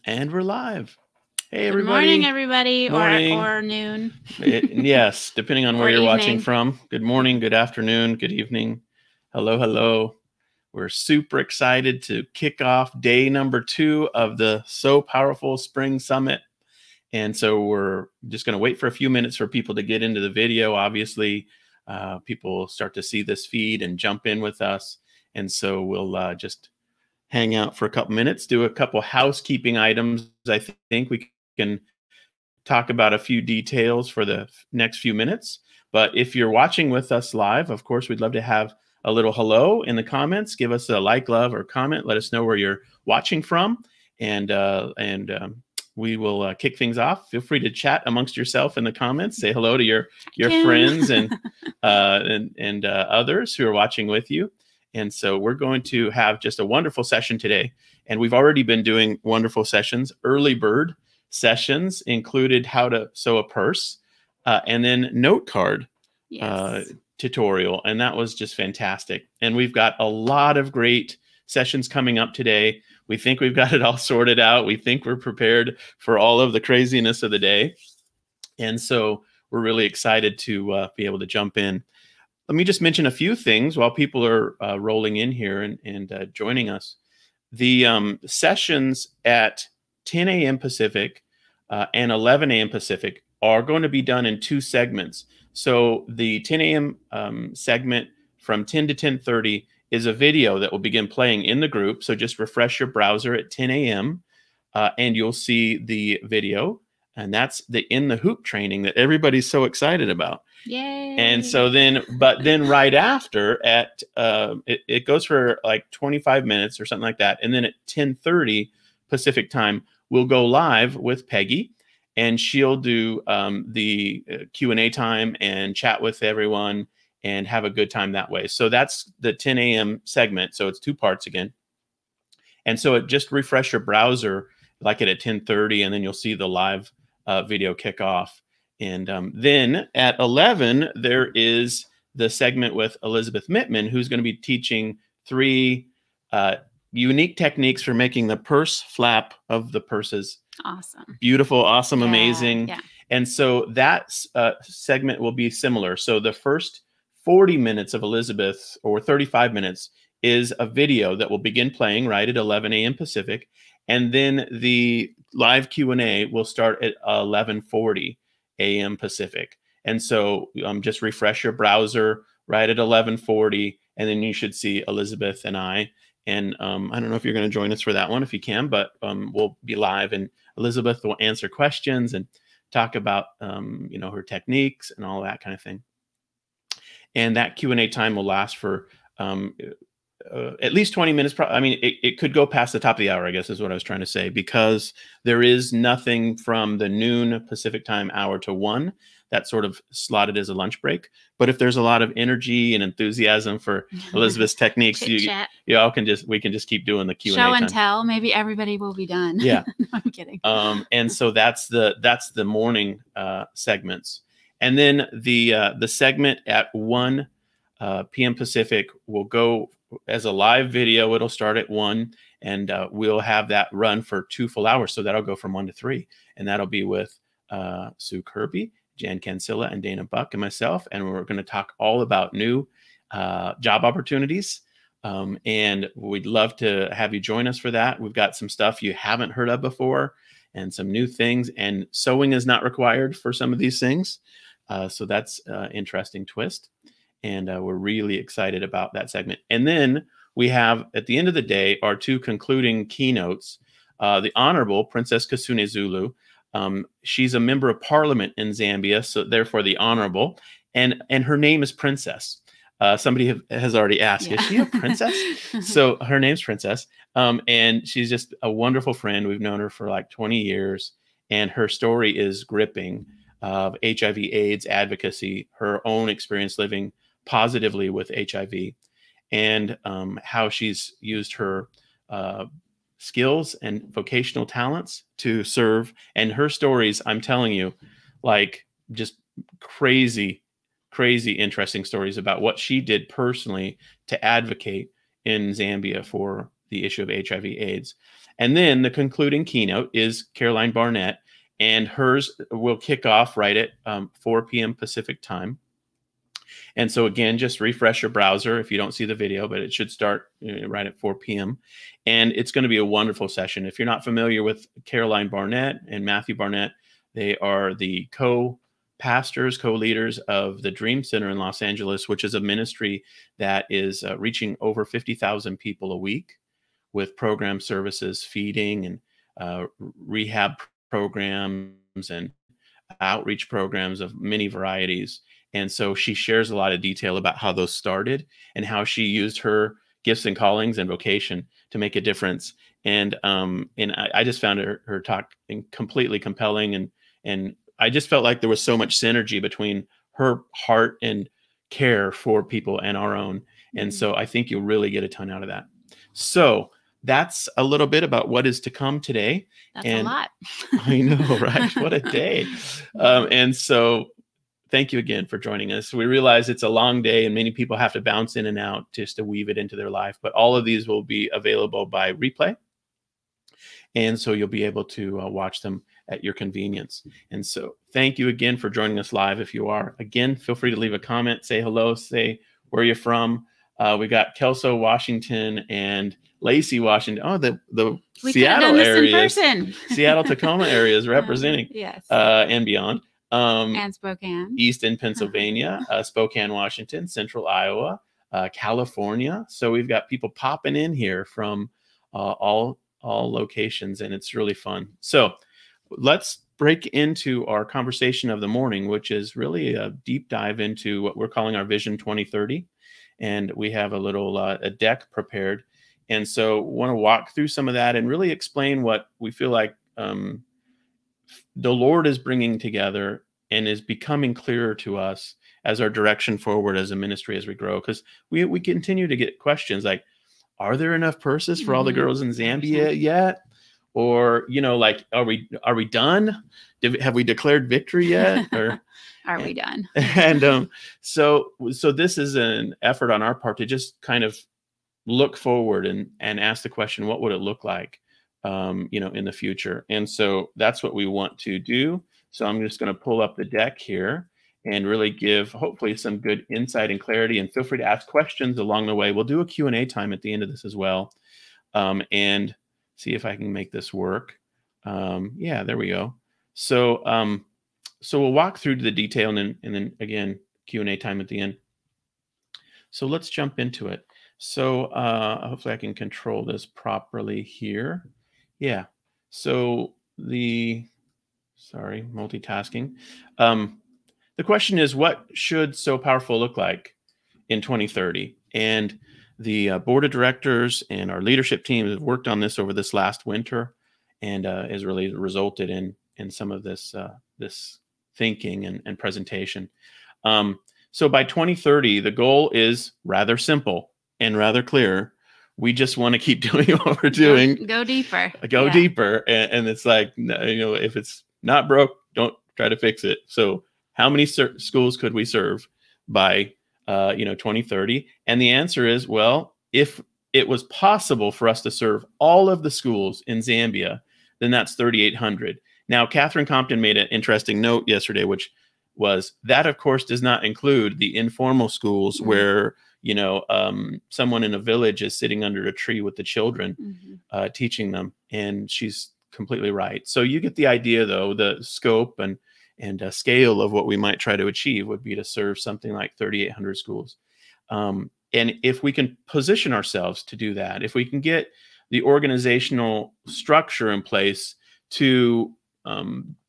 And we're live. Hey, Good morning, everybody. everybody, Morning. or noon. Yes, depending on where Or you're watching evening. from. Good morning, good afternoon, good evening. Hello, hello. We're super excited to kick off day number 2 of the So Powerful Spring Summit. And so we're just going to wait for a few minutes for people to get into the video. Obviously, people start to see this feed and jump in with us. And so we'll just hang out for a couple minutes, do a couple housekeeping items. I think we can talk about a few details for the next few minutes. But if you're watching with us live, of course, we'd love to have a little hello in the comments. Give us a like, love, or comment. Let us know where you're watching from, and we will kick things off. Feel free to chat amongst yourself in the comments. Say hello to your friends and others who are watching with you. And so we're going to have just a wonderful session today. And we've already been doing wonderful sessions. Early bird sessions included how to sew a purse and then note card tutorial. And that was just fantastic. And we've got a lot of great sessions coming up today. We think we've got it all sorted out. We think we're prepared for all of the craziness of the day. And so we're really excited to be able to jump in. Let me just mention a few things while people are rolling in here and joining us. The sessions at 10 a.m. Pacific and 11 a.m. Pacific are going to be done in 2 segments. So the 10 a.m. Segment from 10 to 10:30 is a video that will begin playing in the group. So just refresh your browser at 10 a.m. And you'll see the video. And that's the In the Hoop training that everybody's so excited about. Yay. And so then right after at it goes for like 25 minutes or something like that. And then at 10:30 Pacific time, we'll go live with Peggy, and she'll do the Q&A time and chat with everyone and have a good time that way. So that's the 10 a.m. segment. So it's 2 parts again. And so just refresh your browser like at 10:30, and then you'll see the live video kick off. And then at 11, there is the segment with Elizabeth Mittman, who's going to be teaching 3 unique techniques for making the purse flap of the purses. Awesome. Beautiful, awesome, amazing. Yeah. And so that segment will be similar. So the first 40 minutes of Elizabeth, or 35 minutes, is a video that will begin playing right at 11 a.m. Pacific. And then the live Q&A will start at 11:40 a.m. Pacific. And so just refresh your browser right at 11:40, and then you should see Elizabeth and I. And I don't know if you're going to join us for that one, if you can, but we'll be live, and Elizabeth will answer questions and talk about her techniques and all that kind of thing. And that Q&A time will last for at least 20 minutes. I mean, it could go past the top of the hour, I guess is what I was trying to say, because there is nothing from the noon Pacific time hour to 1 that's sort of slotted as a lunch break. But if there's a lot of energy and enthusiasm for Elizabeth's techniques, we can just keep doing the Q&A show and time. tell. Maybe everybody will be done. Yeah. No, I'm kidding. And so that's the morning segments. And then the segment at 1 p.m. Pacific will go as a live video. It'll start at 1, and we'll have that run for 2 full hours. So that'll go from 1 to 3, and that'll be with Sue Kirby, Jan Cancilla, and Dana Buck, and myself. And we're going to talk all about new job opportunities. And we'd love to have you join us for that. We've got some stuff you haven't heard of before and some new things. And sewing is not required for some of these things. So that's an interesting twist. And we're really excited about that segment. And then we have, at the end of the day, our 2 concluding keynotes. The Honorable Princess Kasune Zulu. She's a member of parliament in Zambia, so therefore the Honorable. And her name is Princess. Somebody has already asked, is she a princess? So her name's Princess. And she's just a wonderful friend. We've known her for like 20 years. And her story is gripping of HIV/AIDS advocacy, her own experience living positively with HIV, and how she's used her skills and vocational talents to serve. And her stories, I'm telling you, like just crazy interesting stories about what she did personally to advocate in Zambia for the issue of HIV/AIDS. And then the concluding keynote is Caroline Barnett, and hers will kick off right at 4 p.m. Pacific time. And so again, just refresh your browser if you don't see the video, but it should start right at 4 p.m. And it's going to be a wonderful session. If you're not familiar with Caroline Barnett and Matthew Barnett, they are the co-pastors, co-leaders of the Dream Center in Los Angeles, which is a ministry that is reaching over 50,000 people a week with program services, feeding and rehab programs and outreach programs of many varieties. And so she shares a lot of detail about how those started and how she used her gifts and callings and vocation to make a difference. And I just found her talk completely compelling. And I just felt like there was so much synergy between her heart and care for people and our own. And so I think you'll really get a ton out of that. So that's a little bit about what is to come today. That's a lot. I know, right? What a day. And so thank you again for joining us. We realize it's a long day and many people have to bounce in and out just to weave it into their life, but all of these will be available by replay. And so you'll be able to watch them at your convenience. And so thank you again for joining us live. If you are, again, feel free to leave a comment, say hello, say where you're from. We got Kelso, Washington, and Lacey, Washington. Oh, the Seattle area, Seattle, Tacoma area is representing. Yes. And beyond. And Spokane. Easton, Pennsylvania, Spokane, Washington, Central Iowa, California. So we've got people popping in here from all locations, and it's really fun. So let's break into our conversation of the morning, which is really a deep dive into what we're calling our Vision 2030. And we have a little a deck prepared. And so want to walk through some of that and really explain what we feel like the Lord is bringing together and is becoming clearer to us as our direction forward as a ministry as we grow. Because we continue to get questions like, are there enough purses for all the girls in Zambia yet? Or, like, are we done? Have we declared victory yet? Or are we done? And so this is an effort on our part to just kind of look forward and ask the question, what would it look like, in the future? And so that's what we want to do. So I'm just going to pull up the deck here and really give hopefully some good insight and clarity, and feel free to ask questions along the way. We'll do a Q&A time at the end of this as well. And see if I can make this work. Yeah, there we go. So we'll walk through the detail and then again, Q&A time at the end. So let's jump into it. So hopefully I can control this properly here. Yeah. So multitasking. The question is, what should So Powerful look like in 2030? And the board of directors and our leadership team have worked on this over this last winter, and has really resulted in some of this thinking and presentation. So by 2030, the goal is rather simple and rather clear. We just want to keep doing what we're doing. Go deeper. Go deeper. And it's like, if it's not broke, don't try to fix it. So how many schools could we serve by 2030? And the answer is, well, if it was possible for us to serve all of the schools in Zambia, then that's 3,800. Now, Catherine Compton made an interesting note yesterday, which was that, of course, does not include the informal schools where, someone in a village is sitting under a tree with the children, teaching them. And she's completely right. So you get the idea, though. The scope and scale of what we might try to achieve would be to serve something like 3,800 schools. And if we can position ourselves to do that, if we can get the organizational structure in place to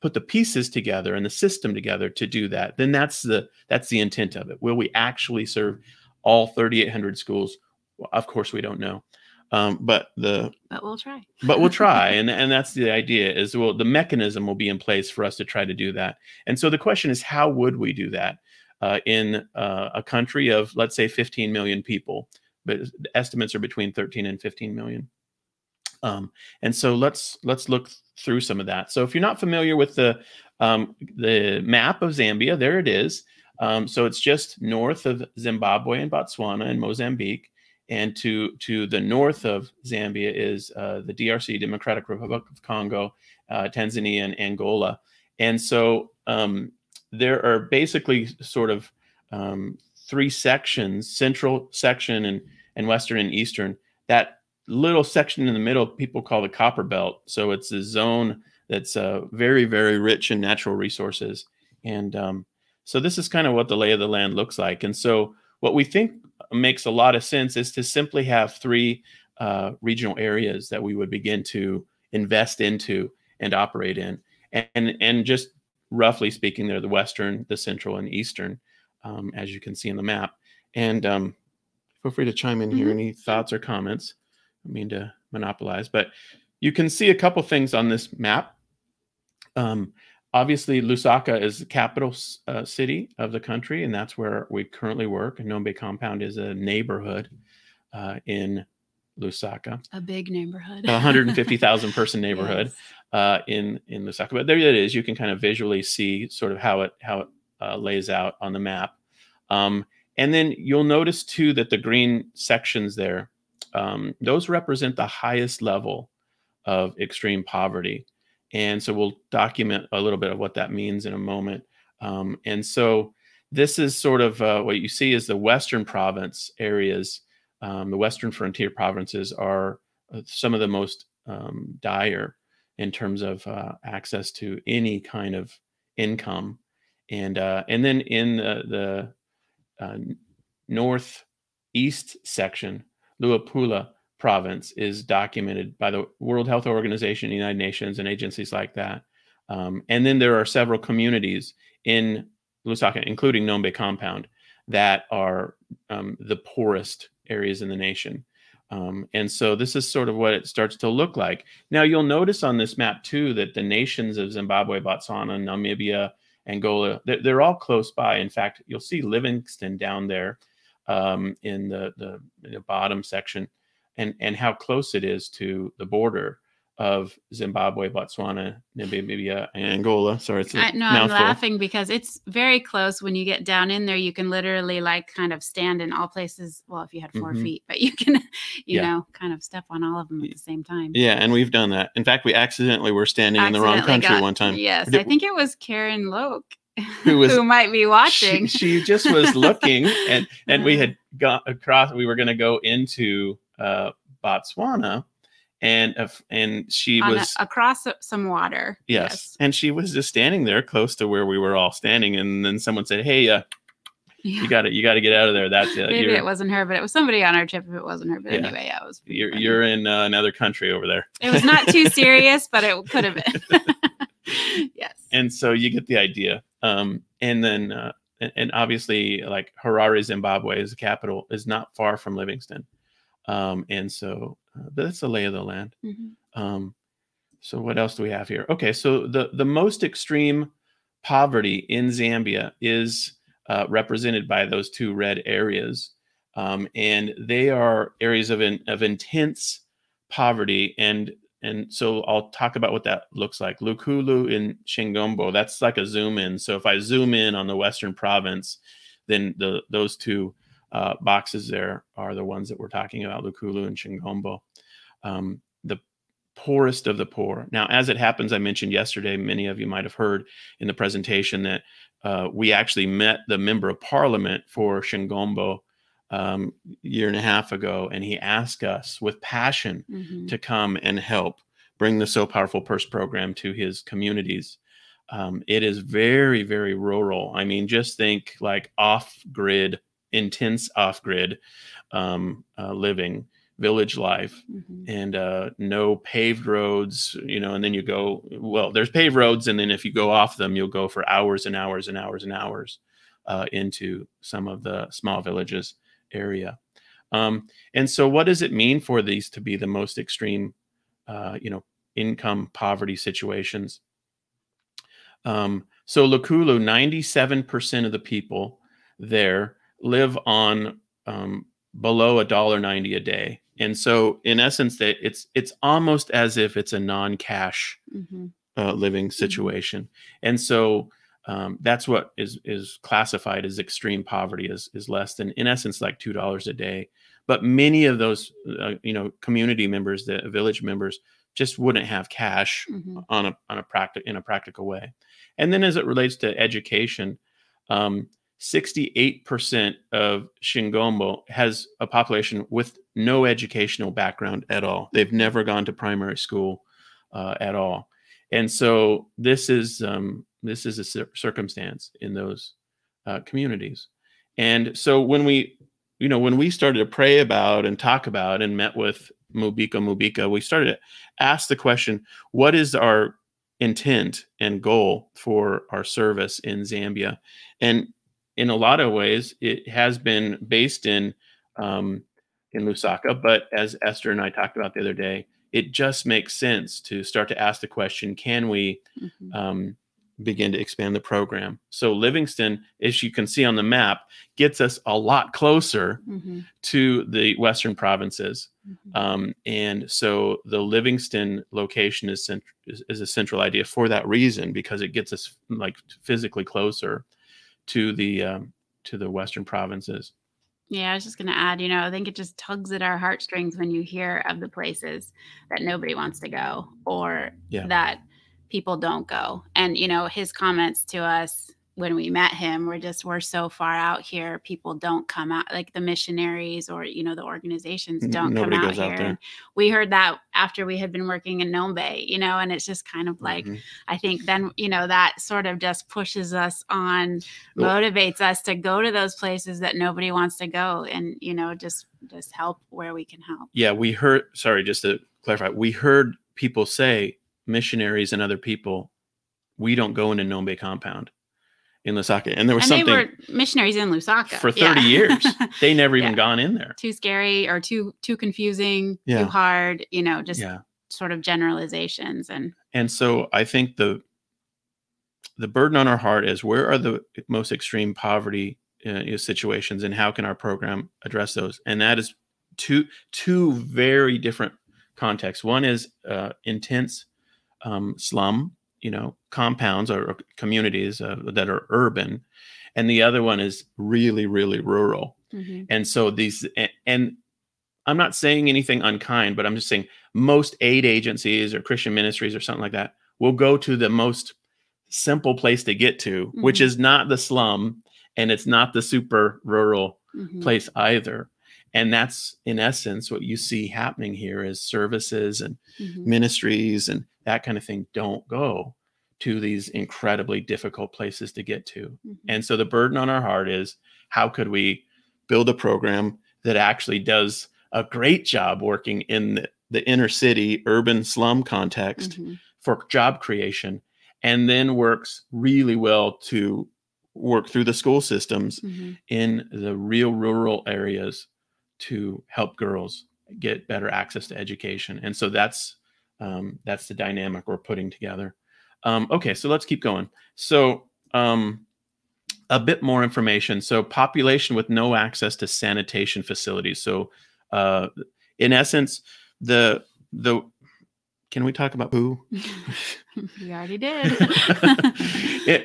put the pieces together and the system together to do that, then that's the intent of it. Will we actually serve all 3,800 schools? Well, of course, we don't know. But we'll try. But we'll try. And that's the idea is, the mechanism will be in place for us to try to do that. And so the question is, how would we do that in a country of, let's say, 15 million people? But estimates are between 13 and 15 million. And so let's look through some of that. So if you're not familiar with the map of Zambia, there it is. So it's just north of Zimbabwe and Botswana and Mozambique. and to the north of Zambia is the DRC, Democratic Republic of Congo, Tanzania, and Angola. And so there are basically sort of three sections: central section and western and eastern. That little section in the middle people call the Copper Belt. So it's a zone that's very, very rich in natural resources. And so this is kind of what the lay of the land looks like. And so what we think makes a lot of sense is to simply have three regional areas that we would begin to invest into and operate in. And just roughly speaking, they're the western, the central, and eastern, as you can see in the map. And feel free to chime in here. Any thoughts or comments? I mean to monopolize, but you can see a couple things on this map. Obviously, Lusaka is the capital city of the country, and that's where we currently work. And Nombe Compound is a neighborhood in Lusaka. A big neighborhood. 150,000 person neighborhood Yes. in Lusaka. But there it is. You can kind of visually see sort of how it lays out on the map. And then you'll notice too that the green sections there, those represent the highest level of extreme poverty. And so we'll document a little bit of what that means in a moment. And so this is sort of what you see is the Western province areas. The Western frontier provinces are some of the most dire in terms of access to any kind of income. And then in the northeast section, Luapula province is documented by the World Health Organization, the United Nations, and agencies like that. And then there are several communities in Lusaka, including Nombe Compound, that are the poorest areas in the nation. And so this is sort of what it starts to look like. Now, you'll notice on this map, too, that the nations of Zimbabwe, Botswana, Namibia, Angola, they're all close by. In fact, you'll see Livingston down there in the bottom section, and how close it is to the border of Zimbabwe, Botswana, Namibia, and Angola. Sorry, it's a No, I'm laughing because it's very close. When you get down in there, you can literally like kind of stand in all places. Well, if you had 4 feet, but you can, you know, kind of step on all of them at the same time. Yeah, and we've done that. In fact, we accidentally were standing in the wrong country one time. Yes, I think it was Karen Loke who might be watching. She just was looking, and we had got across. We were going to go into Botswana. And she was across some water. Yes. And she was just standing there close to where we were all standing. And then someone said, "Hey, you got to get out of there." That's maybe it wasn't her, but it was somebody on our trip. If it wasn't her, but anyway, yeah, it was. You're in another country over there. It was not too serious, but it could have been. Yes. And so you get the idea. And then and obviously, like Harare, Zimbabwe, is the capital, is not far from Livingston. And so that's the lay of the land. So what else do we have here? Okay, so the most extreme poverty in Zambia is represented by those two red areas. And they are areas of intense poverty. And so I'll talk about what that looks like. Lukulu in Shingombo, that's like a zoom in. So if I zoom in on the Western province, then those two boxes there are the ones that we're talking about, Lukulu and Shingombo, the poorest of the poor. Now, as it happens, I mentioned yesterday, many of you might have heard in the presentation that we actually met the member of parliament for Shingombo year and a half ago, and he asked us with passion to come and help bring the So Powerful Purse program to his communities. It is very, very rural. I mean, just think like off-grid, intense off-grid living, village life, and no paved roads, and then you go, well, there's paved roads, and then if you go off them, you'll go for hours and hours and hours and hours into some of the small villages area. And so what does it mean for these to be the most extreme, income poverty situations? So Lukulu, 97% of the people there live on below $1.90 a day. And so in essence, it's almost as if it's a non-cash living situation. And so that's what is classified as extreme poverty, is less than, in essence, like $2 a day. but many of those, community members, the village members, just wouldn't have cash in a practical way. And then as it relates to education, 68% of Shingombo has a population with no educational background at all. They've never gone to primary school at all. And so this is a circumstance in those communities. And so when we started to pray about and talk about and met with Mubika, we started to ask the question, what is our intent and goal for our service in Zambia? And in a lot of ways, it has been based in Lusaka, but as Esther and I talked about the other day, it just makes sense to start to ask the question, can we begin to expand the program? So Livingston, as you can see on the map, gets us a lot closer to the Western provinces. And so the Livingston location is a central idea for that reason, because it gets us like physically closer to the Western provinces. Yeah, I was just going to add, I think it just tugs at our heartstrings when you hear of the places that nobody wants to go, or that people don't go. And, his comments to us when we met him were just, we're so far out here, people don't come out, like the missionaries or, the organizations don't Nobody come out goes here. out there. And we heard that after we had been working in Nombe, and it's just kind of like, I think then, that sort of just pushes us on, motivates us to go to those places that nobody wants to go, and, just help where we can help. Yeah, just to clarify, we heard people say, missionaries and other people, we don't go into Nombe compound in Lusaka. And there was something. They were missionaries in Lusaka for 30 years. They never even gone in there. Too scary or too confusing, too hard, sort of generalizations. And so I think the burden on our heart is, where are the most extreme poverty situations, and how can our program address those? And that is two very different contexts. One is intense slum, compounds or communities that are urban, and the other one is really, really rural. And so and I'm not saying anything unkind, but I'm just saying most aid agencies or Christian ministries or something like that will go to the most simple place to get to, which is not the slum, and it's not the super rural place either. And that's, in essence, what you see happening here is services and ministries and that kind of thing don't go to these incredibly difficult places to get to. And so the burden on our heart is, how could we build a program that actually does a great job working in the inner city, urban slum context for job creation, and then works really well to work through the school systems in the real rural areas to help girls get better access to education. And so that's the dynamic we're putting together. Okay, so let's keep going. So a bit more information. So population with no access to sanitation facilities. So in essence, can we talk about poo? We already did.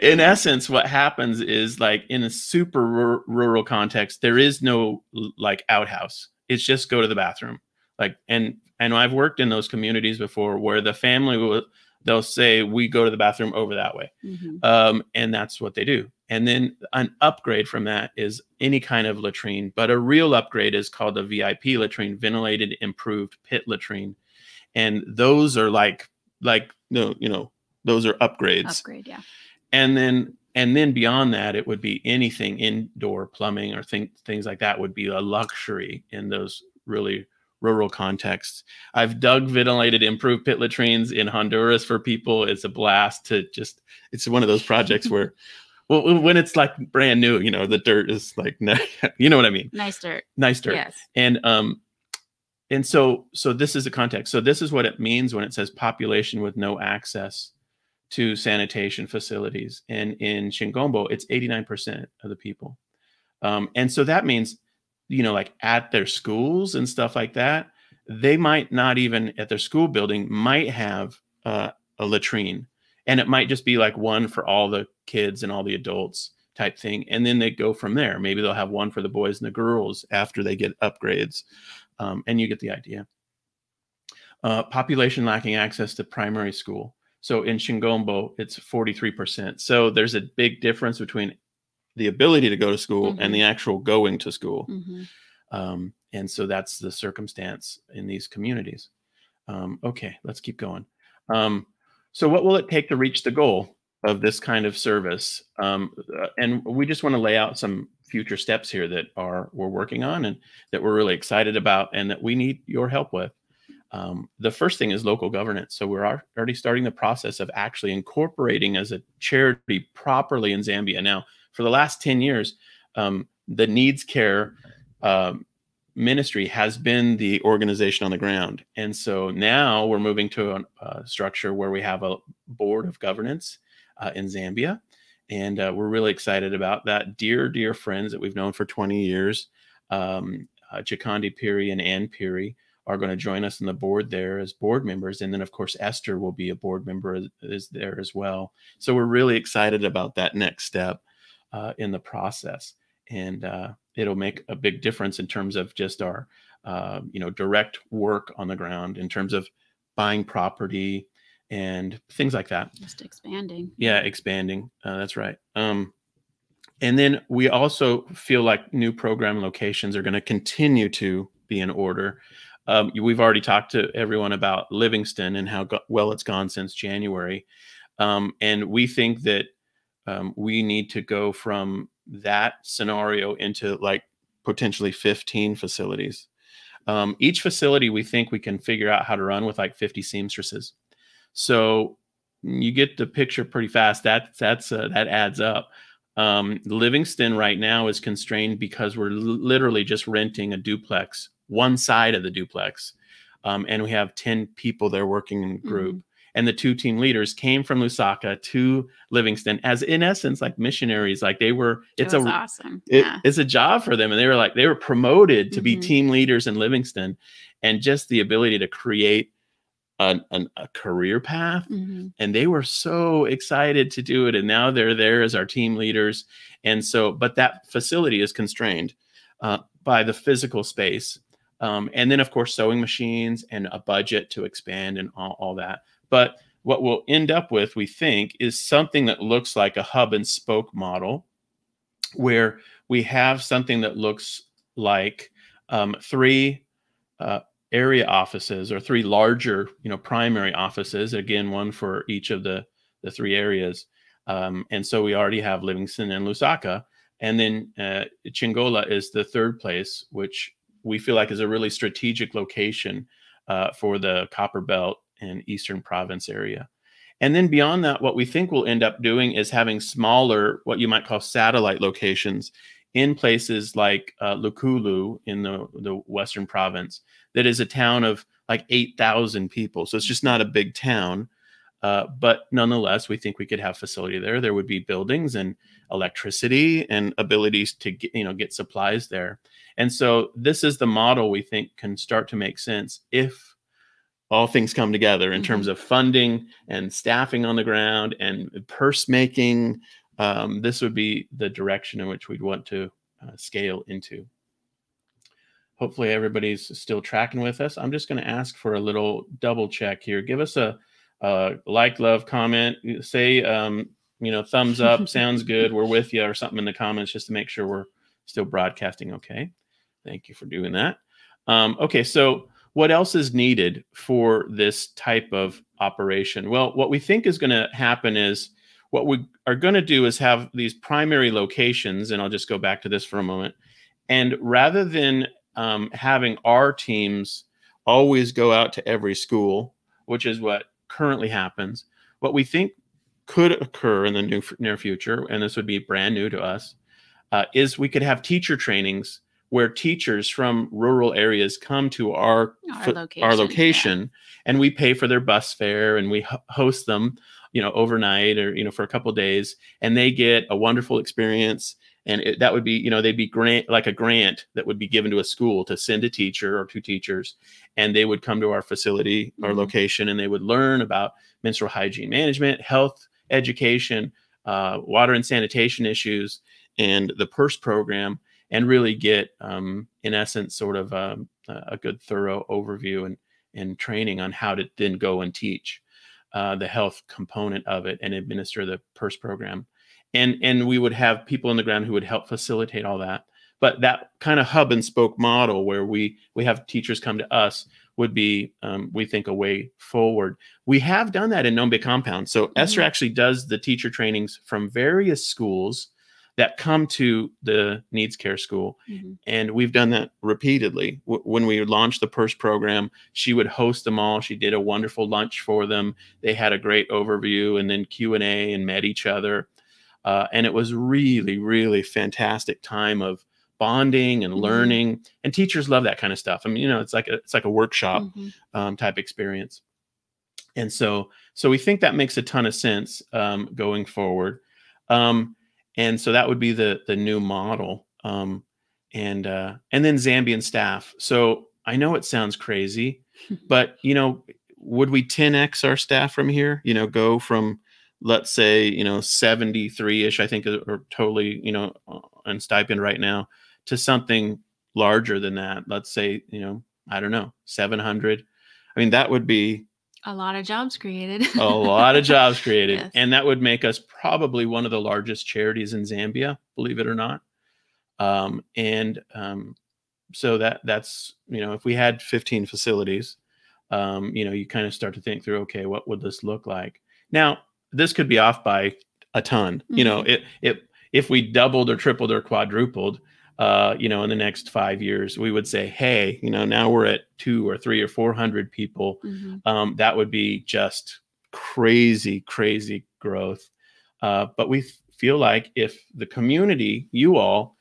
In essence, what happens is, like, in a super rural context, there is no like outhouse. It's just go to the bathroom. Like, and I've worked in those communities before where the family they'll say, we go to the bathroom over that way. And that's what they do. And then an upgrade from that is any kind of latrine, but a real upgrade is called a VIP latrine, ventilated improved pit latrine. And those are like those are upgrades. Upgrade, yeah. And then beyond that, it would be anything indoor plumbing or things like that would be a luxury in those really rural contexts. I've dug ventilated improved pit latrines in Honduras for people. It's a blast to it's one of those projects where, well, when it's like brand new, the dirt is like, you know what I mean? Nice dirt. Yes. And so this is the context. So this is what it means when it says population with no access to sanitation facilities. And in Shingombo, it's 89% of the people. And so that means, like at their schools and stuff like that, they might not even at their school building might have a latrine. And it might just be like one for all the kids and all the adults type thing. And then they go from there. Maybe they'll have one for the boys and the girls after they get upgrades. And you get the idea. Population lacking access to primary school. So in Chingombo, it's 43%. So there's a big difference between the ability to go to school and the actual going to school. And so that's the circumstance in these communities. Okay, let's keep going. So what will it take to reach the goal of this kind of service? And we just want to lay out some future steps here that we're working on and that we're really excited about and that we need your help with. The first thing is local governance. So we're already starting the process of actually incorporating as a charity properly in Zambia. Now, for the last 10 years, the needs care ministry has been the organization on the ground. And so now we're moving to a structure where we have a board of governance in Zambia. And we're really excited about that. Dear friends that we've known for 20 years, Chikandi Piri and Ann Piri, are going to join us in the board there as board members. And then, of course, Esther will be a board member is there as well. So we're really excited about that next step in the process. And it'll make a big difference in terms of just our, direct work on the ground in terms of buying property and things like that. Just expanding. Yeah, expanding. That's right. And then we also feel like new program locations are going to continue to be in order. We've already talked to everyone about Livingston and how well it's gone since January. And we think that we need to go from that scenario into like potentially 15 facilities. Each facility, we think we can figure out how to run with like 50 seamstresses. So you get the picture pretty fast. That adds up. Livingston right now is constrained because we're literally just renting a duplex, one side of the duplex. And we have 10 people there working in a group. And the 2 team leaders came from Lusaka to Livingston as, in essence, like missionaries. Like they were, awesome. It's a job for them. And they were promoted to be team leaders in Livingston, and just the ability to create a career path. And they were so excited to do it. And now they're there as our team leaders. And so, but that facility is constrained by the physical space. And then, of course, sewing machines and a budget to expand and all that. But what we'll end up with, we think, is something that looks like a hub and spoke model, where we have something that looks like 3 area offices, or 3 larger, primary offices. Again, one for each of the 3 areas. And so we already have Livingston and Lusaka. And then Chingola is the 3rd place, which we feel like is a really strategic location for the Copper Belt and Eastern Province area. And then beyond that, what we think we'll end up doing is having smaller, what you might call satellite locations in places like Lukulu in the Western Province. That is a town of like 8,000 people. So it's just not a big town. But nonetheless, we think we could have facility there. There would be buildings and electricity and abilities to get supplies there. And so this is the model we think can start to make sense if all things come together in terms of funding and staffing on the ground and purse making. This would be the direction in which we'd want to scale into. Hopefully everybody's still tracking with us. I'm just going to ask for a little double check here. Give us a like, love, comment, say, thumbs up, sounds good, we're with you, or something in the comments, just to make sure we're still broadcasting okay. Thank you for doing that. Okay, so what else is needed for this type of operation? Well, what we think is going to happen is, what we are going to do is have these primary locations, and I'll just go back to this for a moment. And rather than having our teams always go out to every school, which is what currently happens, what we think could occur in the near future, and this would be brand new to us, is we could have teacher trainings where teachers from rural areas come to our location, and we pay for their bus fare, and we host them, overnight, or for a couple of days, and they get a wonderful experience. And that would be, they'd be like a grant that would be given to a school to send a teacher or 2 teachers, and they would come to our facility, our location, and they would learn about menstrual hygiene management, health education, water and sanitation issues and the PERS program, and really get, in essence, sort of a good thorough overview and training on how to then go and teach the health component of it and administer the PERS program. And we would have people on the ground who would help facilitate all that. But that kind of hub and spoke model where we have teachers come to us would be, we think, a way forward. We have done that in Nombe Compound. So Esther actually does the teacher trainings from various schools that come to the needs care school. And we've done that repeatedly. When we launched the PERS program, she would host them all. She did a wonderful lunch for them. They had a great overview and then Q&A and met each other. And it was really, really fantastic time of bonding and learning. And teachers love that kind of stuff. I mean, you know, it's like a workshop type experience. And so we think that makes a ton of sense going forward. And so that would be the new model. And then Zambian staff. So I know it sounds crazy, but, you know, would we 10x our staff from here? You know, go from, let's say, you know, 73-ish, I think, are totally, you know, on stipend right now, to something larger than that. Let's say, you know, I don't know, 700. I mean, that would be a lot of jobs created. A lot of jobs created. Yes. And that would make us probably one of the largest charities in Zambia, believe it or not. So that's, you know, if we had 15 facilities, you know, you kind of start to think through, okay, what would this look like? Now, this could be off by a ton. You know, if we doubled or tripled or quadrupled, you know, in the next 5 years, we would say, hey, you know, now we're at 200 or 300 or 400 people. That would be just crazy, crazy growth. But we feel like if the community, you all,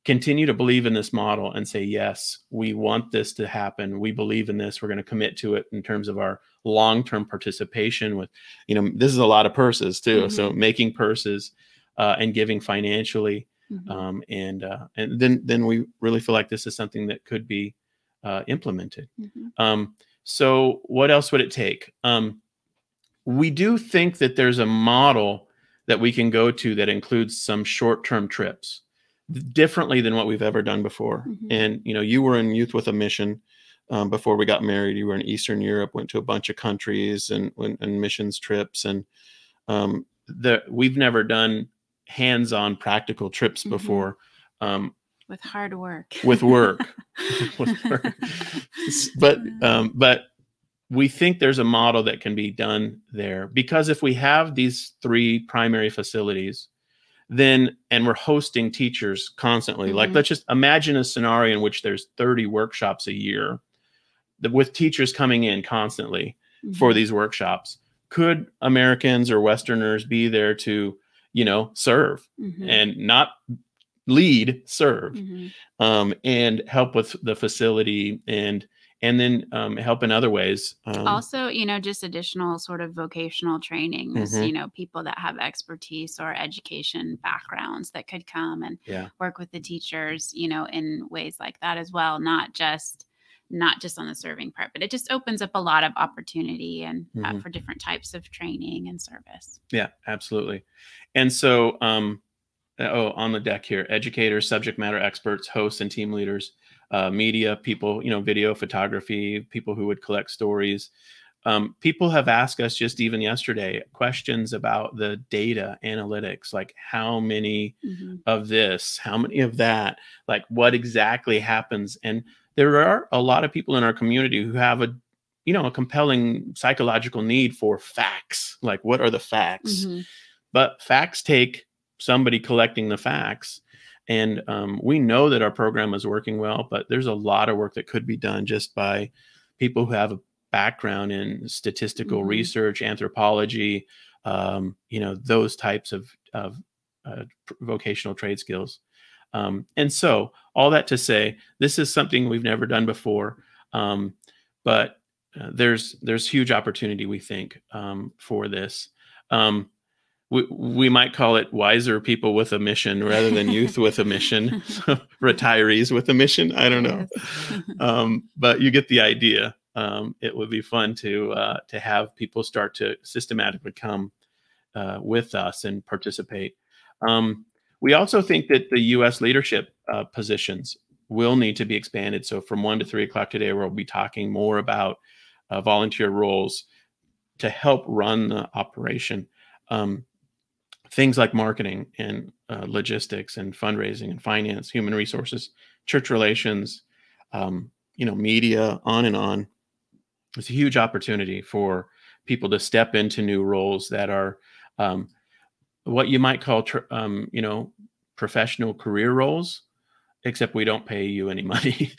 continue to believe in this model and say, yes, we want this to happen. We believe in this. We're going to commit to it in terms of our long-term participation with, you know, this is a lot of purses too. So making purses and giving financially. And then we really feel like this is something that could be implemented. So what else would it take? We do think that there's a model that we can go to that includes some short-term trips, differently than what we've ever done before. And, you know, you were in Youth with a Mission before we got married. You were in Eastern Europe, went to a bunch of countries and missions trips. And we've never done hands-on practical trips before. With hard work. With work. But we think there's a model that can be done there, because if we have these 3 primary facilities, then, and we're hosting teachers constantly, like, let's just imagine a scenario in which there's 30 workshops a year with teachers coming in constantly for these workshops. Could Americans or Westerners be there to, you know, serve and not lead, serve, and help with the facility and then help in other ways. Also, you know, just additional sort of vocational trainings, you know, people that have expertise or education backgrounds that could come and work with the teachers, you know, in ways like that as well. Not just on the serving part, but it just opens up a lot of opportunity and for different types of training and service. Yeah, absolutely. And so, on the deck here, educators, subject matter experts, hosts, and team leaders, media people, you know, video, photography, people who would collect stories. People have asked us just even yesterday questions about the data analytics, like how many of this, how many of that, like what exactly happens. And there are a lot of people in our community who have a compelling psychological need for facts. Like, what are the facts? But facts take somebody collecting the facts. And we know that our program is working well, but there's a lot of work that could be done just by people who have a background in statistical research, anthropology, you know, those types of vocational trade skills. And so all that to say, this is something we've never done before, but there's huge opportunity, we think, for this. We might call it wiser people with a mission rather than youth with a mission, retirees with a mission. I don't know. But you get the idea. It would be fun to have people start to systematically come with us and participate. We also think that the U.S. leadership positions will need to be expanded. So from 1 to 3 o'clock today, we'll be talking more about volunteer roles to help run the operation. Things like marketing and logistics and fundraising and finance, human resources, church relations, media, on and on. It's a huge opportunity for people to step into new roles that are what you might call, professional career roles, except we don't pay you any money.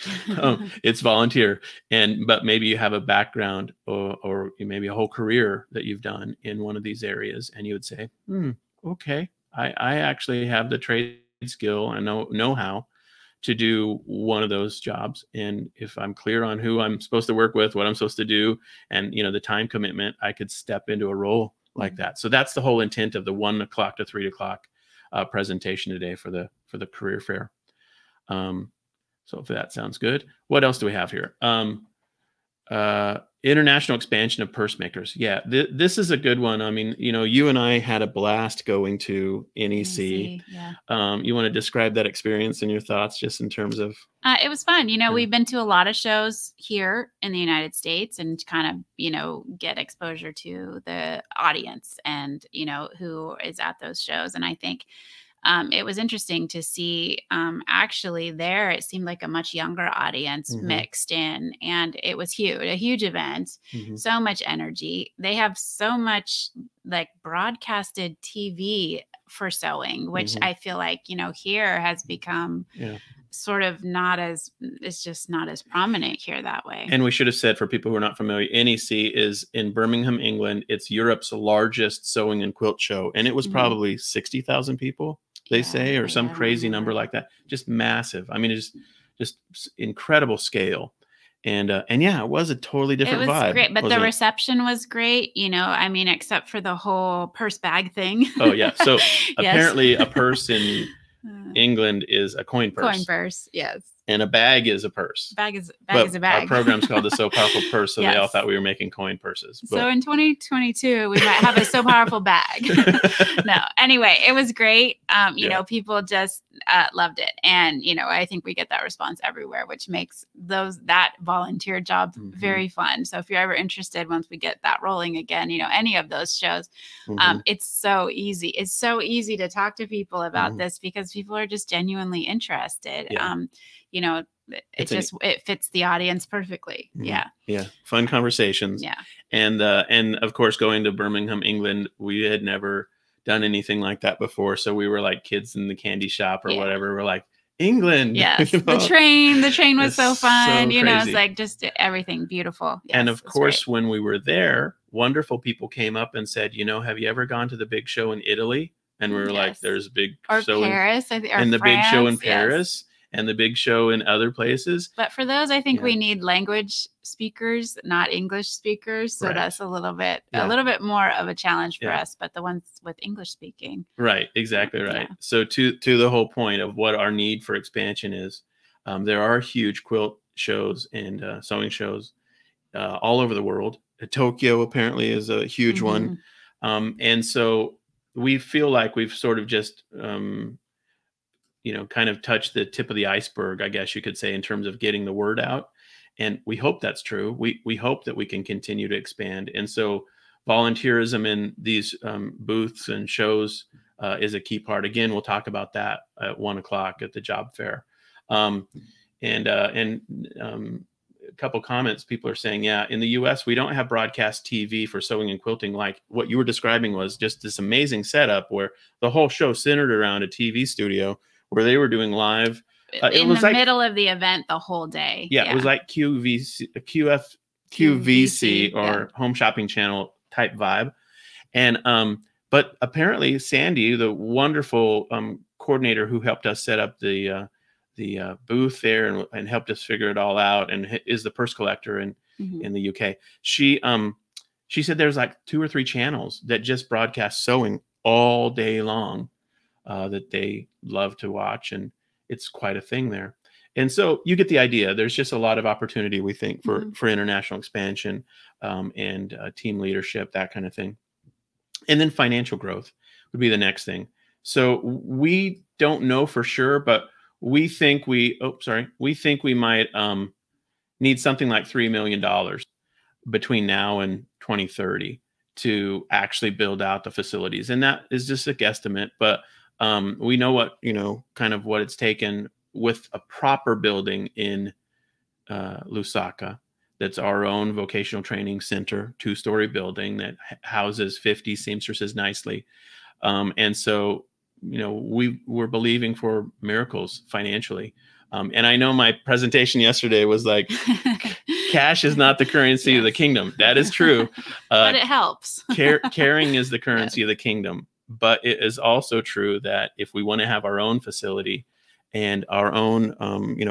It's volunteer. But maybe you have a background or maybe a whole career that you've done in one of these areas, and you would say, okay, I actually have the trade skill and know how to do one of those jobs. And if I'm clear on who I'm supposed to work with, what I'm supposed to do, and the time commitment, I could step into a role like that. So that's the whole intent of the 1 o'clock to 3 o'clock presentation today for the career fair. So if that sounds good, what else do we have here? International expansion of purse makers. Yeah, this is a good one. I mean, you and I had a blast going to NEC. Yeah. You want to describe that experience and your thoughts just in terms of? It was fun. We've been to a lot of shows here in the United States and kind of, get exposure to the audience and, who is at those shows. And I think it was interesting to see actually there, it seemed like a much younger audience mixed in, and it was a huge event, so much energy. They have so much like broadcasted TV for sewing, which I feel like, here has become sort of it's just not as prominent here that way. And we should have said, for people who are not familiar, NEC is in Birmingham, England. It's Europe's largest sewing and quilt show. And it was probably 60,000 people, they say, or some crazy number like that. Just massive. I mean, it's just incredible scale. And yeah, it was a totally different vibe. It was great, but the reception was great, except for the whole purse bag thing. Oh, yeah. So apparently a purse in England is a coin purse. Coin purse, yes. And a bag is a purse. Bag is a bag. Our program's called the So Powerful Purse, so they all thought we were making coin purses. But so in 2022, we might have a So Powerful bag. No, anyway, it was great. People just loved it. And, I think we get that response everywhere, which makes that volunteer job very fun. So if you're ever interested, once we get that rolling again, any of those shows, it's so easy. It's so easy to talk to people about this because people are just genuinely interested. It fits the audience perfectly. Yeah. Fun conversations. Yeah. And of course, going to Birmingham, England, we had never done anything like that before. So we were like kids in the candy shop or whatever. We're like, England. Yes. The train was so fun. So it's like just everything beautiful. Yes, and of course, when we were there, wonderful people came up and said, have you ever gone to the big show in Italy? And we were like, there's a big show Paris, and the big show in Paris. And the big show in other places. But for those, I think we need language speakers, not English speakers. So that's a little bit more of a challenge for us. But the ones with English speaking. Right. Exactly right. Yeah. So to the whole point of what our need for expansion is, there are huge quilt shows and sewing shows all over the world. Tokyo apparently is a huge one. And so we feel like we've sort of just kind of touch the tip of the iceberg, I guess you could say, in terms of getting the word out. And we hope that's true. We hope that we can continue to expand. And so volunteerism in these booths and shows is a key part. Again, we'll talk about that at 1 o'clock at the job fair. And a couple comments, people are saying, in the US, we don't have broadcast TV for sewing and quilting. Like what you were describing was just this amazing setup where the whole show centered around a TV studio where they were doing live. It was the middle of the event the whole day. Yeah, it was like QVC or home shopping channel type vibe. And but apparently Sandy, the wonderful coordinator who helped us set up the booth there and helped us figure it all out and is the purse collector in the UK. She said there's like 2 or 3 channels that just broadcast sewing all day long that they love to watch. And it's quite a thing there. And so you get the idea. There's just a lot of opportunity, we think, for international expansion and team leadership, that kind of thing. And then financial growth would be the next thing. So we don't know for sure, but we think we might need something like $3 million between now and 2030 to actually build out the facilities. And that is just a guesstimate, but we know what, kind of what it's taken with a proper building in Lusaka. That's our own vocational training center, 2-story building that houses 50 seamstresses nicely. And so, we're believing for miracles financially. And I know my presentation yesterday was like, cash is not the currency of the kingdom. That is true. But it helps. Caring is the currency of the kingdom. But it is also true that if we want to have our own facility and our own,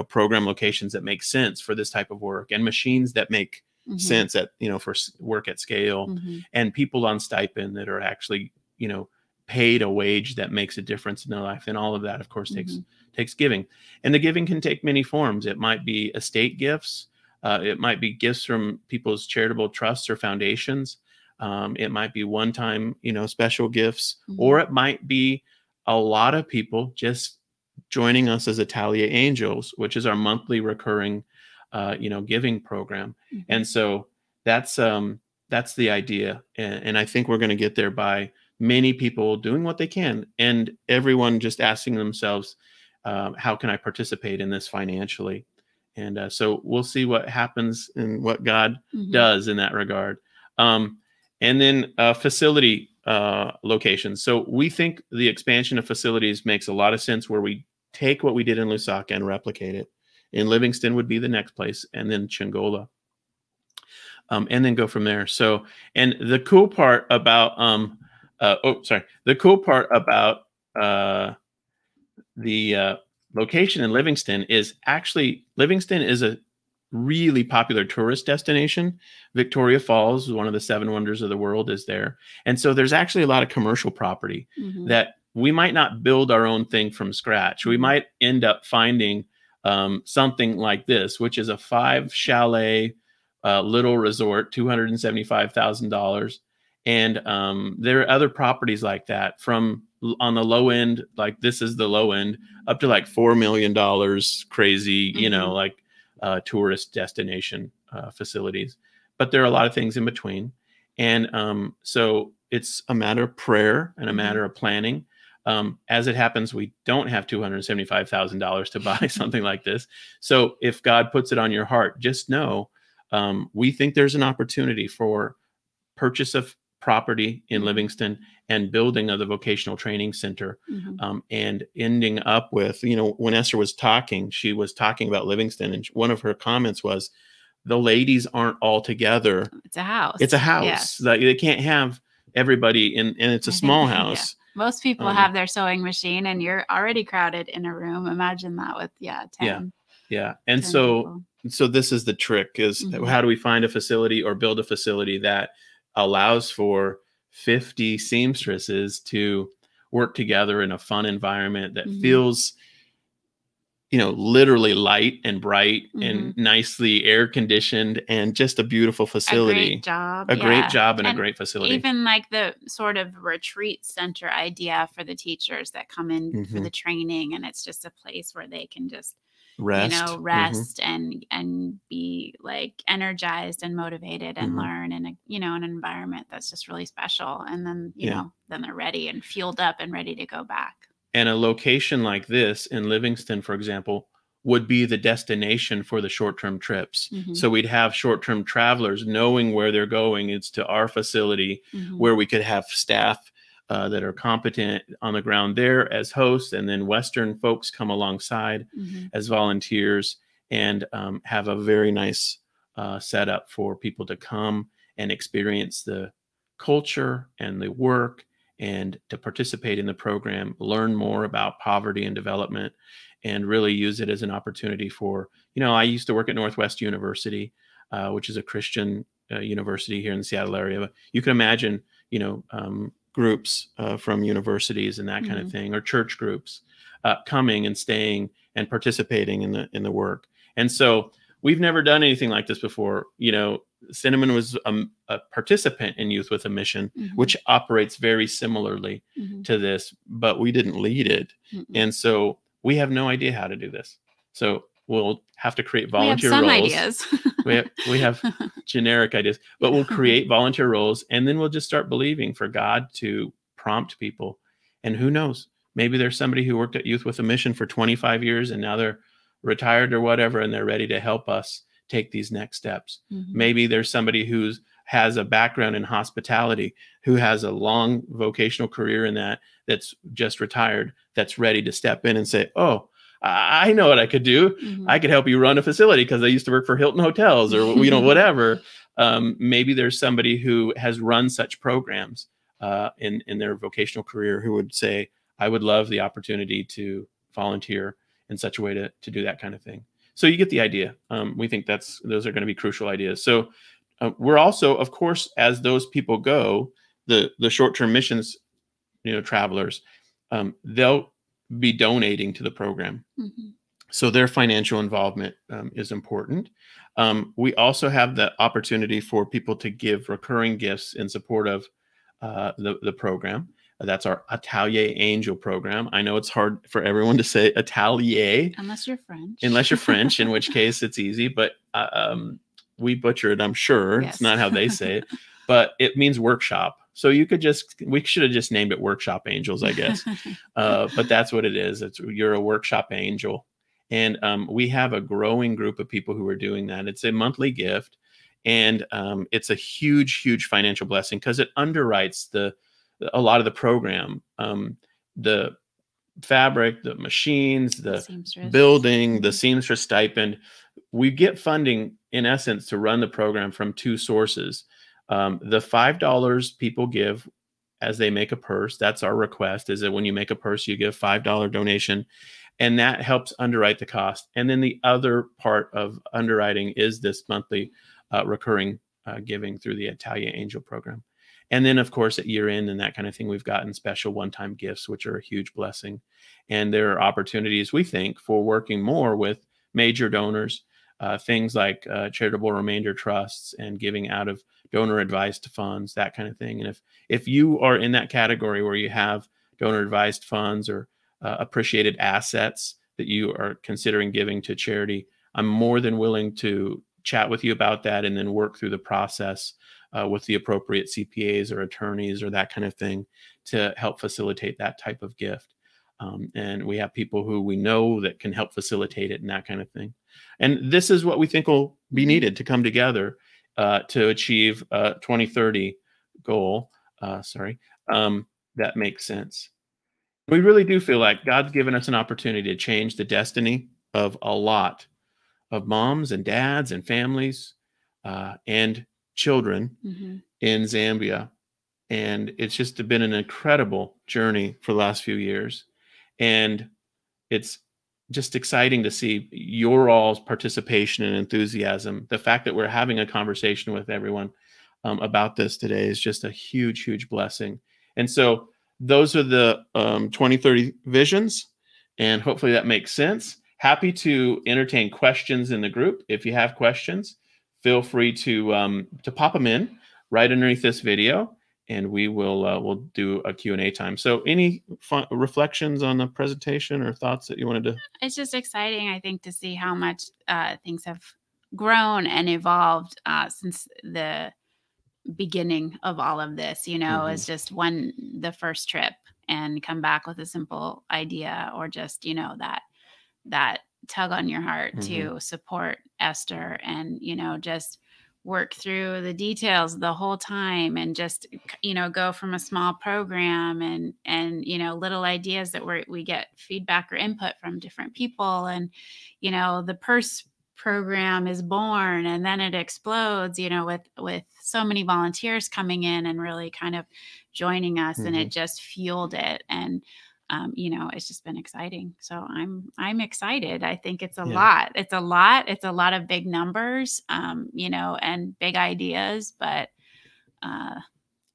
program locations that make sense for this type of work, and machines that make sense at, for work at scale, and people on stipend that are actually, paid a wage that makes a difference in their life. And all of that, of course, takes giving. And the giving can take many forms. It might be estate gifts. It might be gifts from people's charitable trusts or foundations. It might be one-time, special gifts, or it might be a lot of people just joining us as Italia Angels, which is our monthly recurring, giving program. And so that's the idea. And I think we're going to get there by many people doing what they can, and everyone just asking themselves, how can I participate in this financially? And so we'll see what happens and what God does in that regard. And then facility locations. So we think the expansion of facilities makes a lot of sense, where we take what we did in Lusaka and replicate it. In Livingston would be the next place, and then Chingola. And then go from there. So, and the cool part about the location in Livingston is actually, Livingston is a really popular tourist destination. Victoria Falls, one of the 7 wonders of the world, is there. And so there's actually a lot of commercial property that we might not build our own thing from scratch. We might end up finding something like this, which is a 5-chalet little resort, $275,000. And there are other properties like that, from on the low end, like this is the low end, up to like $4 million crazy, like tourist destination facilities. But there are a lot of things in between. And so it's a matter of prayer and a matter of planning. As it happens, we don't have $275,000 to buy something like this. So if God puts it on your heart, just know we think there's an opportunity for purchase of property in Livingston and building of the vocational training center, and ending up with, when Esther was talking, she was talking about Livingston, and one of her comments was, the ladies aren't all together. It's a house. It's a house. Like, they can't have everybody in, and it's a small house. Yeah. Most people have their sewing machine, and you're already crowded in a room. Imagine that with 10. Yeah. And so this is the trick, is how do we find a facility or build a facility that allows for 50 seamstresses to work together in a fun environment that feels, literally light and bright and nicely air conditioned, and just a beautiful facility. A great job and a great facility. Even like the sort of retreat center idea for the teachers that come in for the training, and it's just a place where they can just rest and be like energized and motivated and learn in an environment that's just really special. And then, then they're ready and fueled up and ready to go back. And a location like this in Livingston, for example, would be the destination for the short-term trips. So we'd have short-term travelers knowing where they're going. It's to our facility where we could have staff that are competent on the ground there as hosts, and then Western folks come alongside as volunteers, and have a very nice setup for people to come and experience the culture and the work, and to participate in the program, learn more about poverty and development, and really use it as an opportunity for, I used to work at Northwest University, which is a Christian university here in the Seattle area. You can imagine, groups from universities and that kind of thing, or church groups coming and staying and participating in the work. And so we've never done anything like this before. Cinnamon was a participant in Youth with a Mission, which operates very similarly to this, but we didn't lead it. And so we have no idea how to do this. So we'll have to create volunteer roles. Ideas. we have generic ideas, but we'll create volunteer roles, and then we'll just start believing for God to prompt people. And who knows, maybe there's somebody who worked at Youth with a Mission for 25 years and now they're retired or whatever, and they're ready to help us take these next steps. Maybe there's somebody who has a background in hospitality, who has a long vocational career in that's just retired, that's ready to step in and say, oh, I know what I could do. I could help you run a facility because I used to work for Hilton Hotels or, whatever. Maybe there's somebody who has run such programs in their vocational career who would say, I would love the opportunity to volunteer in such a way to do that kind of thing. So you get the idea. We think those are going to be crucial ideas. So we're also, of course, as those people go, the short-term missions, travelers, they'll be donating to the program. So their financial involvement is important. We also have the opportunity for people to give recurring gifts in support of the program. That's our Atelier Angel program. I know it's hard for everyone to say Atelier. Unless you're French. In which case it's easy. But we butcher it, I'm sure. Yes. It's not how they say it. But it means workshop. So we should have just named it Workshop Angels, I guess. But that's what it is. You're a workshop angel. And we have a growing group of people who are doing that. It's a monthly gift. And it's a huge, huge financial blessing because it underwrites a lot of the program, the fabric, the machines, the building, the seamstress stipend. We get funding, in essence, to run the program from two sources. The $5 people give as they make a purse. That's our request, is that when you make a purse, you give $5 donation, and that helps underwrite the cost. And then the other part of underwriting is this monthly recurring giving through the Atelier Angel program. And then, of course, at year end and that kind of thing, we've gotten special one-time gifts, which are a huge blessing. And there are opportunities, we think, for working more with major donors, things like charitable remainder trusts and giving out of donor advised funds, that kind of thing. And if you are in that category where you have donor advised funds or appreciated assets that you are considering giving to charity, I'm more than willing to chat with you about that and then work through the process with the appropriate CPAs or attorneys or that kind of thing to help facilitate that type of gift. And we have people who we know that can help facilitate it and that kind of thing. And this is what we think will be needed to come together to achieve a 2030 goal. That makes sense. We really do feel like God's given us an opportunity to change the destiny of a lot of moms and dads and families and children in Zambia. And it's just been an incredible journey for the last few years. And it's just exciting to see your all's participation and enthusiasm. The fact that we're having a conversation with everyone about this today is just a huge, huge blessing. And so those are the 2030 visions, and hopefully that makes sense. Happy to entertain questions in the group. If you have questions, feel free to pop them in right underneath this video, and we will we'll do a Q&A time. So any reflections on the presentation or thoughts that you wanted to? It's just exciting, I think, to see how much things have grown and evolved since the beginning of all of this. It's just the first trip and come back with a simple idea, or just, that tug on your heart to support Esther and, just work through the details the whole time, and just, go from a small program and, little ideas that we get feedback or input from different people. And, the purse program is born, and then it explodes, with so many volunteers coming in and really kind of joining us, and it just fueled it. And it's just been exciting. So I'm excited. I think it's a lot. It's a lot of big numbers, and big ideas, but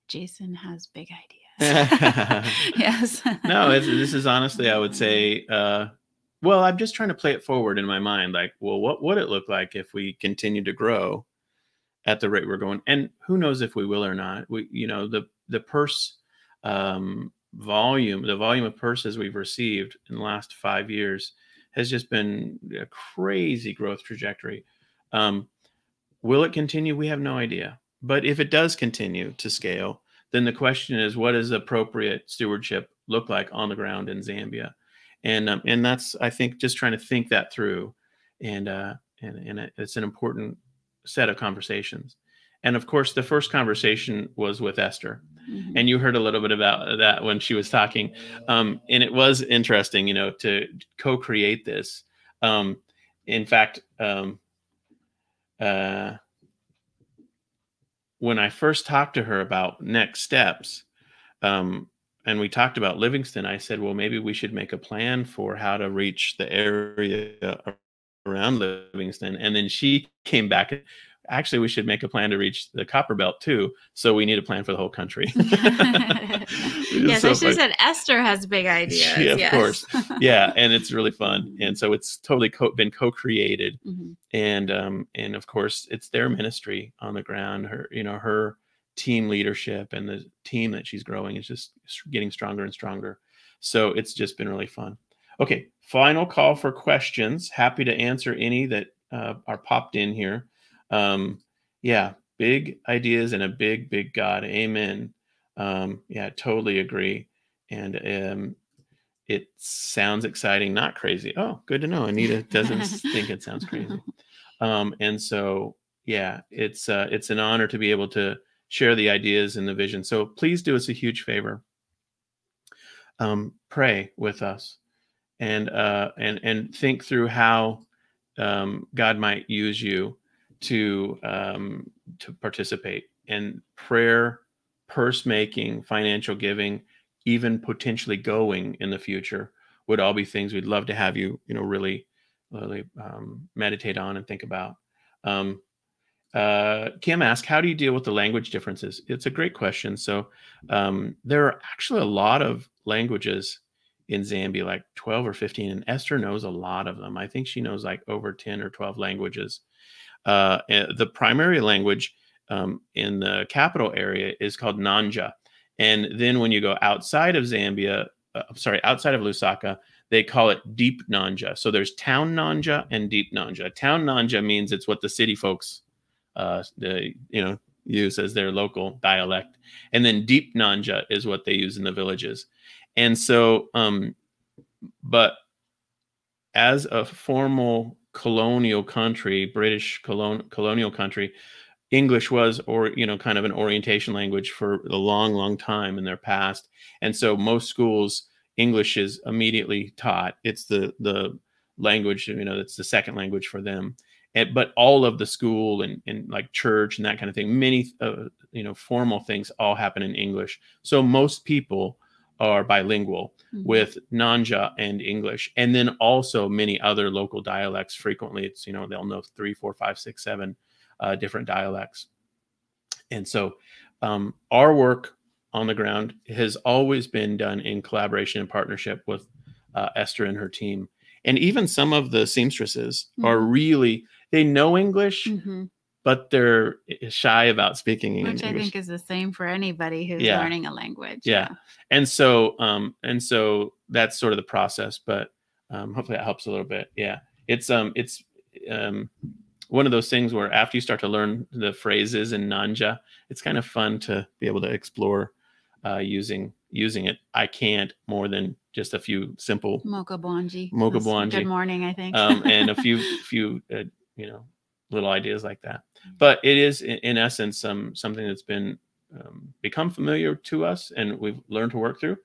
Jason has big ideas. Yes. No, this is honestly, I would say, well, I'm just trying to play it forward in my mind. Like, well, what would it look like if we continue to grow? at the rate we're going. And who knows if we will or not. We, you know, the purse volume, the volume of purses we've received in the last 5 years has just been a crazy growth trajectory. Will it continue? We have no idea. But if it does continue to scale, then the question is, what does appropriate stewardship look like on the ground in Zambia? And that's, I think, just trying to think that through, and it's an important set of conversations. And of course, the first conversation was with Esther, and you heard a little bit about that when she was talking, and it was interesting, you know, to co-create this. In fact, when I first talked to her about next steps, and we talked about Livingston, I said, well, maybe we should make a plan for how to reach the area around Livingston. And then she came back, actually, we should make a plan to reach the Copper Belt too. So we need a plan for the whole country. Yes, so I should have said Esther has big ideas. Yeah, of course. Yeah, and it's really fun. And so it's totally been co-created. And of course, it's their ministry on the ground. Her team leadership and the team that she's growing is just getting stronger and stronger. So it's just been really fun. Okay, final call for questions. Happy to answer any that are popped in here. Yeah, big ideas and a big, big God. Amen. Yeah, totally agree. And it sounds exciting, not crazy. Oh, good to know. Anita doesn't think it sounds crazy. And so, yeah, it's an honor to be able to share the ideas and the vision. So please do us a huge favor. Pray with us and think through how God might use you to participate. And prayer, purse making, financial giving, even potentially going in the future would all be things we'd love to have you, really meditate on and think about. Kim asked, how do you deal with the language differences? It's a great question. So there are actually a lot of languages in Zambia, like 12 or 15, and Esther knows a lot of them. I think she knows like over 10 or 12 languages. The primary language in the capital area is called Nanja. And then when you go outside of Zambia, outside of Lusaka, they call it Deep Nanja. So there's Town Nanja and Deep Nanja. Town Nanja means it's what the city folks use as their local dialect. And then Deep Nanja is what they use in the villages. And so, but as a formal colonial country, British colonial country, English was, kind of an orientation language for a long, long time in their past. And so most schools, English is immediately taught. It's the language, that's the second language for them. But all of the school and like church and that kind of thing, many, formal things all happen in English. So most people are bilingual with Nanja and English. And then also many other local dialects. Frequently it's, they'll know 3, 4, 5, 6, 7 different dialects. And so our work on the ground has always been done in collaboration and partnership with Esther and her team. And even some of the seamstresses are really, they know English, but they're shy about speaking English. Which I think is the same for anybody who's learning a language. Yeah. And so that's sort of the process, but hopefully that helps a little bit. Yeah. It's one of those things where after you start to learn the phrases in Nanja, it's kind of fun to be able to explore using it. I can't more than just a few simple Mokabwanji. Good morning, I think. And a few little ideas like that. But it is in essence something that's been become familiar to us and we've learned to work through.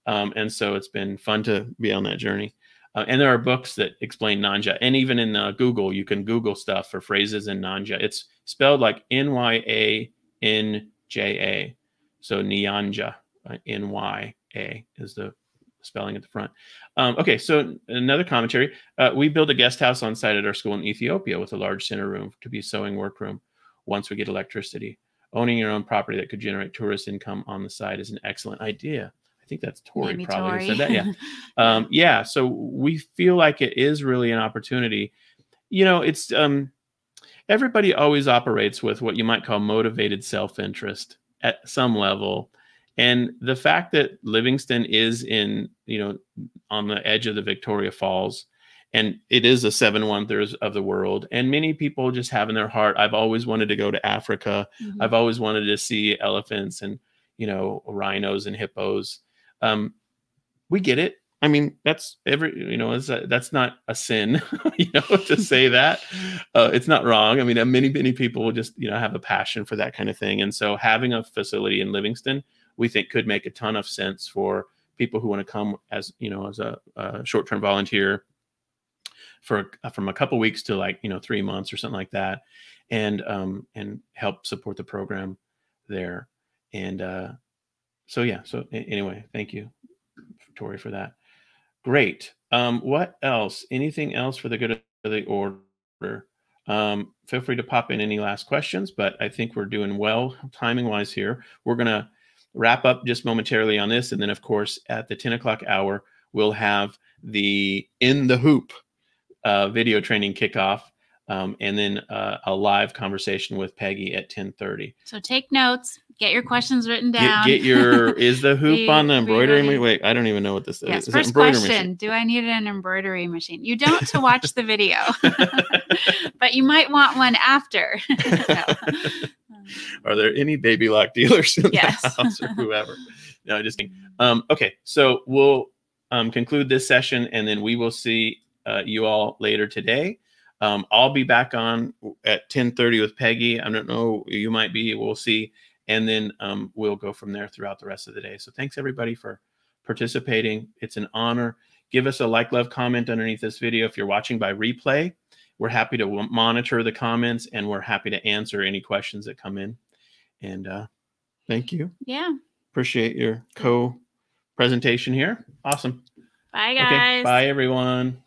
And so it's been fun to be on that journey. And there are books that explain Nanja. And even in Google, you can Google stuff for phrases in Nanja. It's spelled like Nyanja. So Nyanja, Nya is the spelling at the front. Okay, so another commentary. We build a guest house on site at our school in Ethiopia with a large center room to be sewing workroom once we get electricity. Owning your own property that could generate tourist income on the side is an excellent idea. I think that's Tori Maybe probably Tori. who said that. Yeah. So we feel like it is really an opportunity. It's everybody always operates with what you might call motivated self-interest at some level. And the fact that Livingston is in, on the edge of the Victoria Falls, and it is a 7/1 of the world, and many people just have in their heart, I've always wanted to go to Africa. Mm-hmm. I've always wanted to see elephants and, rhinos and hippos. We get it. I mean, that's that's not a sin, to say that. It's not wrong. I mean, many people will just, have a passion for that kind of thing. And so having a facility in Livingston, we think could make a ton of sense for people who want to come as, as a short-term volunteer from a couple weeks to 3 months or something like that, and help support the program there. And so anyway, thank you, Tori, for that. Great. What else? Anything else for the good of the order? Feel free to pop in any last questions, but I think we're doing well timing wise here. We're going to wrap up just momentarily on this. And then of course, at the 10 o'clock hour, we'll have the In the Hoop video training kickoff. And then a live conversation with Peggy at 10:30. So take notes, get your questions written down. Get your, is the hoop on the embroidery machine? Wait, I don't even know what this is. Yes, first question, machine? Do I need an embroidery machine? You don't to watch the video, but you might want one after. Are there any baby lock dealers in the house or whoever? No, just kidding. Okay, so we'll conclude this session, and then we will see you all later today. I'll be back on at 10:30 with Peggy. I don't know, you might be, we'll see. And then we'll go from there throughout the rest of the day. So thanks everybody for participating. It's an honor. Give us a like, love, comment underneath this video. If you're watching by replay, we're happy to monitor the comments, and we're happy to answer any questions that come in. And thank you. Yeah. Appreciate your co-presentation here. Awesome. Bye, guys. Okay, bye, everyone.